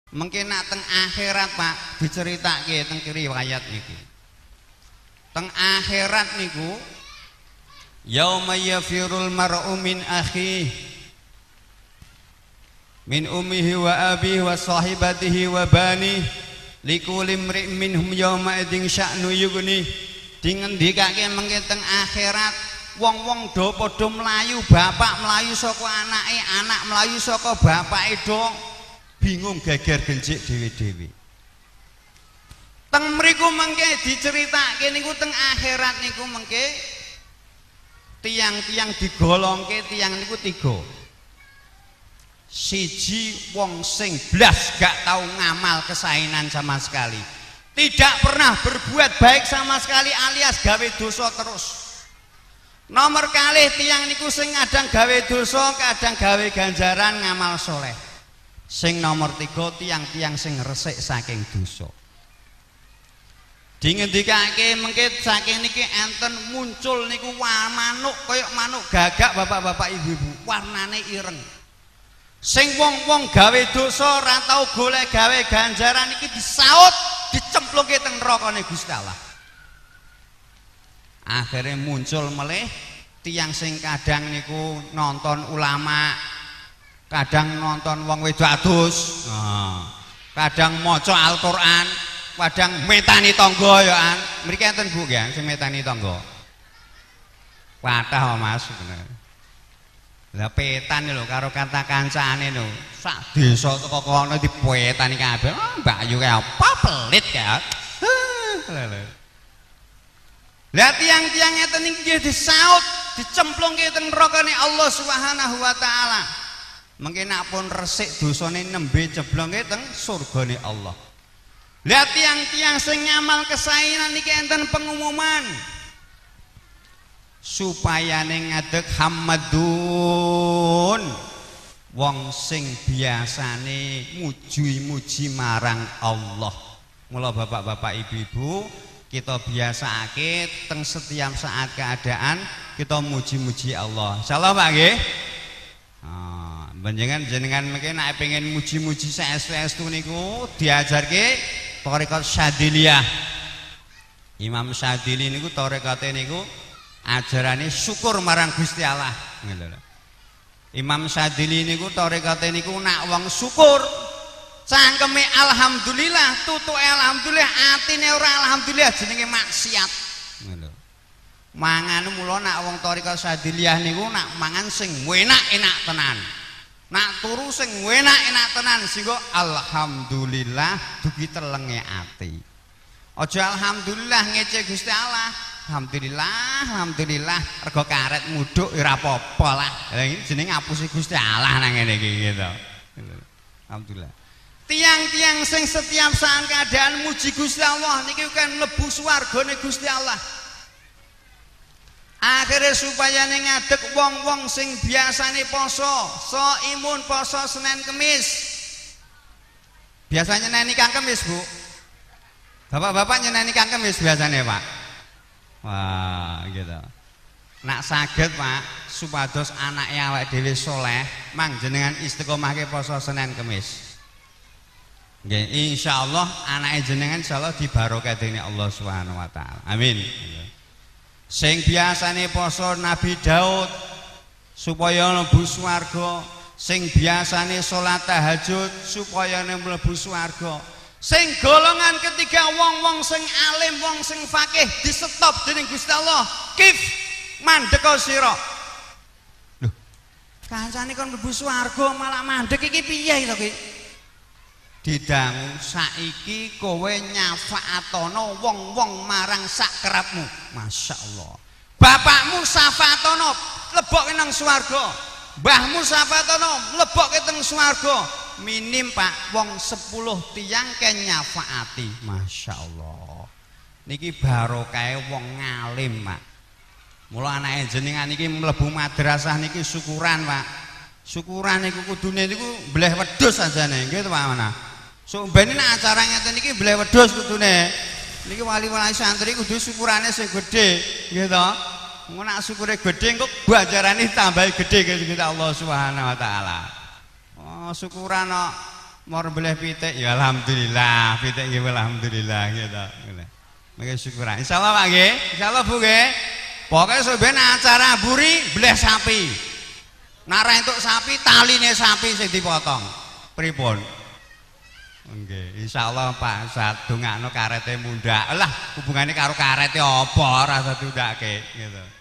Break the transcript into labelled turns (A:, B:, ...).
A: Mengke nak teng akhirat Pak diceritake teng riwayat niki. Teng akhirat niku yauma yafirul mar'u min akhihi min ummihi wa abihi wa sahibatihi wa bani likulli imri'in minhum yauma idzin sya'nu yughni. Dingendikake mengke teng akhirat wong-wong do padha mlayu, bapak mlayu saka anake, anak mlayu saka bapake do bingung geger genjik dhewe-dhewe. Teng mriku mengke diceritake niku teng akhirat niku mengke tiang-tiang digolongke tiang niku tiga. Siji wong sing blas gak tau ngamal kesaenan sama sekali, tidak pernah berbuat baik sama sekali alias gawe dosa terus. Nomor kalih tiang niku sing kadang gawe dosa kadang gawe ganjaran ngamal soleh. Sing nomor tiga tiang-tiang sing resik saking dosa. Dingendikake mengke saking niki enten muncul niku manuk kaya manuk gagak bapak-bapak ibu-ibu warnane ireng. Sing wong-wong gawe dosa ora tau golek gawe ganjaran iki disaut dicemplungke teng nerakane Gusti Allah. Akhirnya muncul meleh tiang sing kadang niku nonton ulama, kadang nonton wong wedok adus, kadang maca Al-Qur'an, kadang metani tangga ya an. Mriki enten Bu nggih sing metani tangga. Kathah Mas bener. Lah petan lho karo kata kancane lho. Sak desa teko kono dipetani kabeh. Mbak Ayu kae apa pelit kae. Lah tiang-tiang ngeten niki disaut, dicemplungke teng nerakane Allah Subhanahu wa taala. Mengke nak pun resik dosane nembe jeblongke teng surgane Allah. Lah tiang-tiang sing ngamal kesaenan niki enten pengumuman supaya ngadeg Hamadun wong sing biasane muji-muji marang Allah. Mula bapak-bapak ibu-ibu kita biasake teng setiap saat keadaan kita muji-muji Allah. Insyaallah Pak nggih. Jenengan mungkin nek pengen muji-muji saestu-estu niku diajarke tarekat Syadziliyah. Imam Syadzili niku tarekate niku ajarane syukur marang Gusti Allah. Imam Syadzili niku tarekate niku nak wong syukur cangkeme alhamdulillah, tutuke alhamdulillah, atine ora alhamdulillah jenenge maksiat. Ngono. Mangan mula nak wong tarekat Syadziliyah niku nak mangan sing enak-enak tenan. Nak turu sing enak-enak tenan sehingga alhamdulillah dugi telenge ati. Aja alhamdulillah ngece Gusti Allah. Alhamdulillah rego karet mudhuk ora apa-apa lah. Lah iki jenenge ngapusi Gusti Allah nang ngene iki gitu. Alhamdulillah. Tiang-tiang sing setiap saat keadaan muji Gusti Allah niki kan mlebu swargane Gusti Allah. Akhirnya supaya ngadeg wong-wong sing biasane poso, imun poso Senin Kemis. Biasanya nyeneni Kang Kemis, Bu. Bapak-bapak nyeneni Kang Kemis biasanya, Pak. Wah, gitu. Nak saged, Pak, supados anake awake dhewe saleh, mang jenengan istiqomahke poso Senin Kemis. Nggih, insyaallah anake jenengan insyaallah dibarokah dening Allah Subhanahu wa taala. Amin. Sing biasane poso Nabi Daud supaya mlebu swarga, sing biasane salat tahajud supaya mlebu swarga. Sing golongan ketiga wong-wong sing alim, wong sing fakih disetop dening Gusti Allah. Kif mandeka sira. Lho, kancane kon mlebu swarga malah mandek iki piye to ki? Didangu saiki kowe nyafaatono wong-wong marang sak kerapmu. Masya Allah. Bapakmu syafaatono lebokke nang swarga. Mbahmu syafaatono lebokke teng swarga. Minim Pak wong 10 tiyang ke nyafaati. Masya Allah. Niki barokahe wong ngalim Pak. Mula anake jenengan niki mlebu madrasah niki syukuran Pak. Syukuran niku kudune niku mbleh wedhus ajane nggih to Pak Mana. So ben nek acara ngeten iki mbleh wedhus kudune. Niki wali-wali santri kudu syukurane sing gedhe, nggih to. Mun nek syukure gedhe engko ganjarane tambah gedhe Gusti Allah Subhanahu wa taala. Oh, syukuran kok Mau boleh pitik ya alhamdulillah, pitik nggih alhamdulillah gitu. Mangke syukur. Insyaallah Pak nggih. Insyaallah Bu nggih. Pokoke sampeyan acara buri bleh sapi. Nara entuk sapi taline sapi sing dipotong. Pripun? Nggih, insyaallah Pak Ustaz dongakno karete mundhak. Lah hubungane karo karete apa ora usah diundake gitu.